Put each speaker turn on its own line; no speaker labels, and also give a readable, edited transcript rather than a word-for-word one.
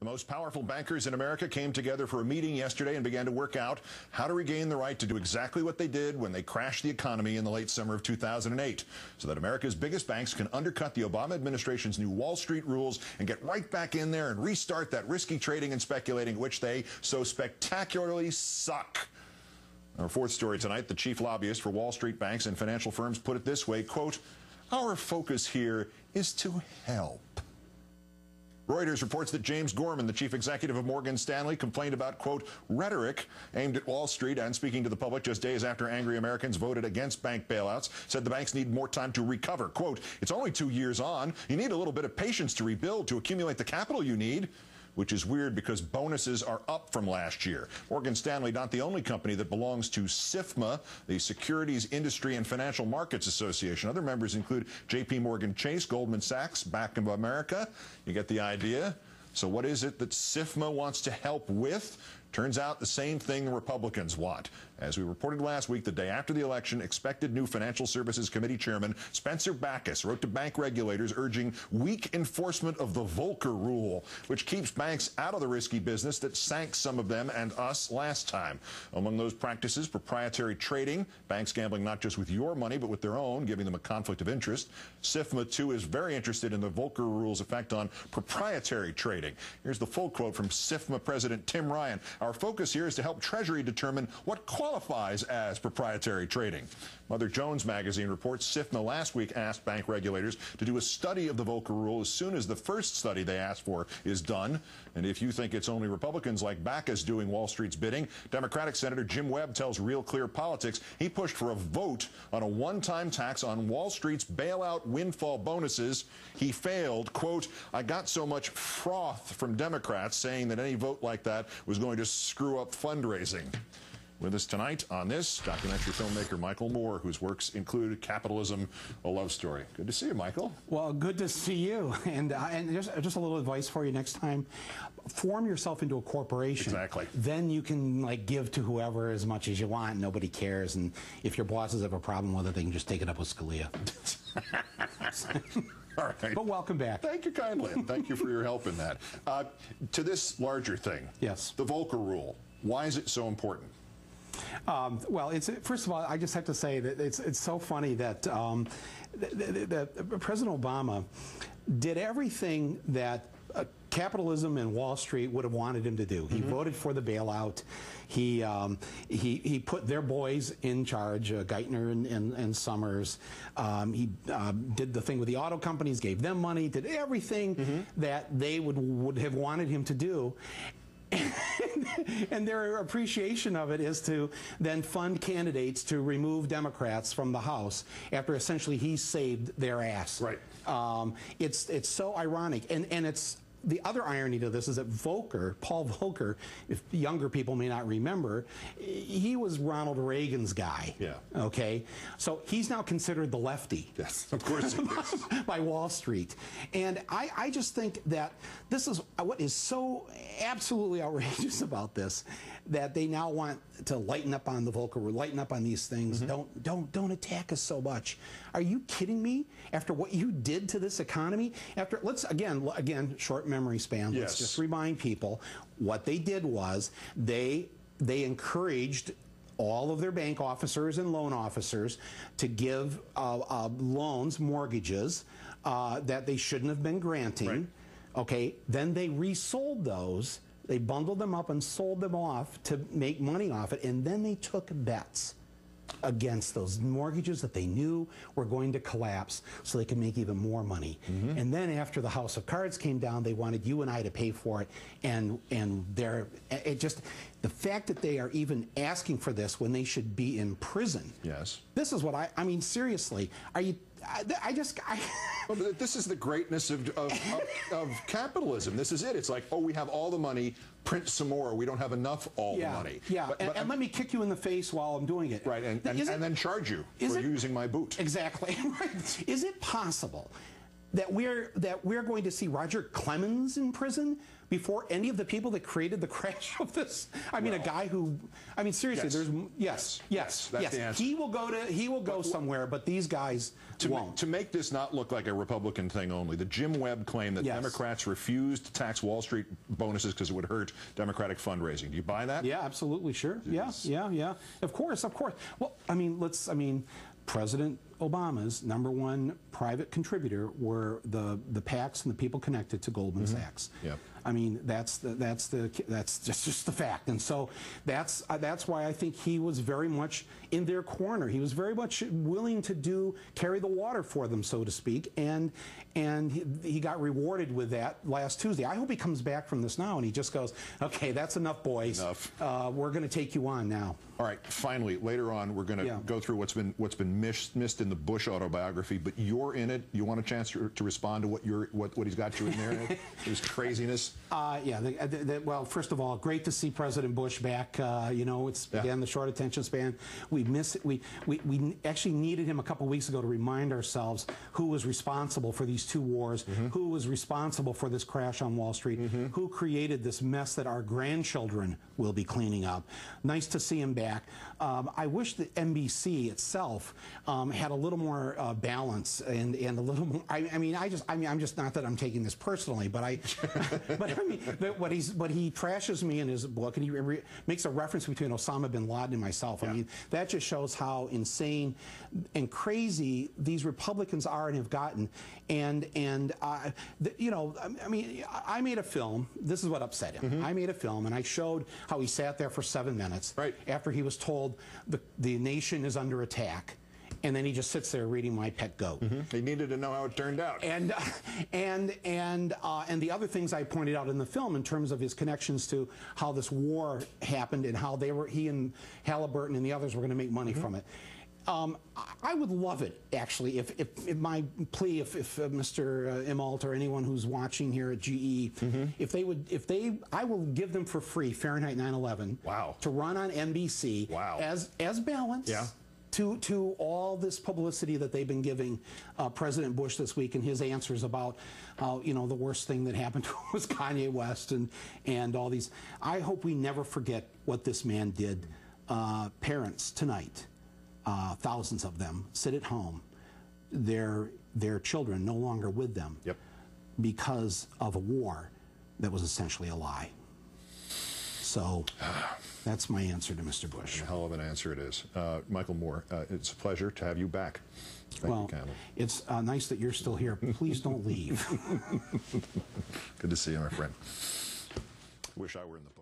The most powerful bankers in America came together for a meeting yesterday and began to work out how to regain the right to do exactly what they did when they crashed the economy in the late summer of 2008, so that America's biggest banks can undercut the Obama administration's new Wall Street rules and get right back in there and restart that risky trading and speculating, which they so spectacularly suck. Our fourth story tonight, the chief lobbyist for Wall Street banks and financial firms put it this way, quote, "Our focus here is to help." Reuters reports that James Gorman, the chief executive of Morgan Stanley, complained about, quote, rhetoric aimed at Wall Street and speaking to the public just days after angry Americans voted against bank bailouts, said the banks need more time to recover. Quote, "It's only 2 years on. You need a little bit of patience to rebuild, to accumulate the capital you need," which is weird because bonuses are up from last year. Morgan Stanley, not the only company that belongs to SIFMA, the Securities Industry and Financial Markets Association. Other members include J.P. Morgan Chase, Goldman Sachs, Bank of America. You get the idea? So what is it that SIFMA wants to help with? Turns out the same thing the Republicans want. As we reported last week, the day after the election, expected new Financial Services Committee Chairman Spencer Backus wrote to bank regulators urging weak enforcement of the Volcker Rule, which keeps banks out of the risky business that sank some of them and us last time. Among those practices, proprietary trading, banks gambling not just with your money but with their own, giving them a conflict of interest. SIFMA, too, is very interested in the Volcker Rule's effect on proprietary trading. Here's the full quote from SIFMA President Tim Ryan. "Our focus here is to help Treasury determine what qualifies as proprietary trading." Mother Jones magazine reports SIFMA last week asked bank regulators to do a study of the Volcker Rule as soon as the first study they asked for is done. And if you think it's only Republicans like Backus doing Wall Street's bidding, Democratic Senator Jim Webb tells Real Clear Politics he pushed for a vote on a one-time tax on Wall Street's bailout windfall bonuses. He failed. Quote, "I got so much froth from Democrats saying that any vote like that was going to screw up fundraising." With us tonight on this, documentary filmmaker Michael Moore, whose works include Capitalism, a Love Story. Good to see you, Michael.
Well, good to see you. And just a little advice for you next time. Form yourself into a corporation.
Exactly.
Then you can, like, give to whoever as much as you want. Nobody cares. And if your bosses have a problem with it, they can just take it up with Scalia.
All right.
But welcome back.
Thank you kindly, and thank you for your help in that. To this larger thing,
yes,
the Volcker Rule, why is it so important?
Well, first of all, I just have to say that it's so funny that President Obama did everything that capitalism and Wall Street would have wanted him to do. He voted for the bailout. He put their boys in charge, Geithner and Summers. He did the thing with the auto companies, gave them money, did everything that they would have wanted him to do. And their appreciation of it is to then fund candidates to remove Democrats from the House after essentially he saved their ass.
Right.
It's so ironic, and it's the other irony to this is that Volcker, Paul Volcker, if younger people may not remember, he was Ronald Reagan's guy.
Yeah.
Okay? So he's now considered the lefty.
Yes, of course he is.
By Wall Street. And I just think that this is what is so absolutely outrageous about this, that they now want to lighten up on the Volcker, lighten up on these things. Don't attack us so much. Are you kidding me? After what you did to this economy, let's again short memory span. Let's just remind people what they did was they encouraged all of their bank officers and loan officers to give loans, mortgages that they shouldn't have been granting.
Right.
Okay, then they resold those. They bundled them up and sold them off to make money off it, and then they took bets against those mortgages that they knew were going to collapse so they could make even more money. And then after the House of Cards came down, they wanted you and I to pay for it, and the fact that they are even asking for this when they should be in prison.
Yes.
This is what I mean, seriously, are you
Well, but this is the greatness of capitalism. This is it. It's like, oh, we have all the money, print some more. We don't have enough the money.
Yeah, and let me kick you in the face while I'm doing it.
Right, and then charge you for using my boot.
Exactly. Right. Is it possible that we're going to see Roger Clemens in prison before any of the people that created the crash of this? I mean, a guy who, I mean, seriously,
yes.
yes.
That's the answer.
He will go somewhere, but these guys won't.
To make this not look like a Republican thing only, the Jim Webb claim that Democrats refused to tax Wall Street bonuses because it would hurt Democratic fundraising. Do you buy that?
Yeah, absolutely, sure.
Yes.
Yeah. Of course. Well, I mean, President Obama's #1 private contributor were the PACs and the people connected to Goldman Sachs.
Yep.
I mean, that's just the fact, and so that's why I think he was very much in their corner. He was very much willing to carry the water for them, so to speak, and he got rewarded with that last Tuesday. I hope he comes back from this now and he just goes, okay, that's enough, boys. Enough. We're going to take you on now.
All right. Finally, later on, we're going to go through what's been missed in the Bush autobiography, but you're in it. You want a chance to respond to what he's got you in there? His craziness.
Well, first of all, great to see President Bush back. You know, it's again the short attention span. We miss it. We actually needed him a couple weeks ago to remind ourselves who was responsible for these 2 wars, who was responsible for this crash on Wall Street, who created this mess that our grandchildren will be cleaning up. Nice to see him back. I wish that NBC itself had a little more balance and a little more. I'm just not that I'm taking this personally, but I mean, what he trashes me in his book, and he makes a reference between Osama bin Laden and myself. I mean, that just shows how insane and crazy these Republicans are and have gotten. You know, I mean, I made a film. This is what upset him. I made a film, and I showed how he sat there for 7 minutes after he was told the nation is under attack. And then he just sits there reading My Pet Goat.
He needed to know how it turned out.
And the other things I pointed out in the film in terms of his connections to how this war happened and how he and Halliburton and the others were going to make money from it. I would love it, actually, if my plea, if Mr. Immalt or anyone who's watching here at GE, I will give them for free Fahrenheit 9/11 to run on NBC as balance. To all this publicity that they've been giving President Bush this week and his answers about how, you know, the worst thing that happened to him was Kanye West and all these. I hope we never forget what this man did. Parents tonight, thousands of them, sit at home, their children no longer with them because of a war that was essentially a lie. So that's my answer to Mr. Bush.
A hell of an answer it is. Michael Moore, it's a pleasure to have you back. Thank you kindly.
It's nice that you're still here. Please don't leave.
Good to see you, my friend. Wish I were in the book.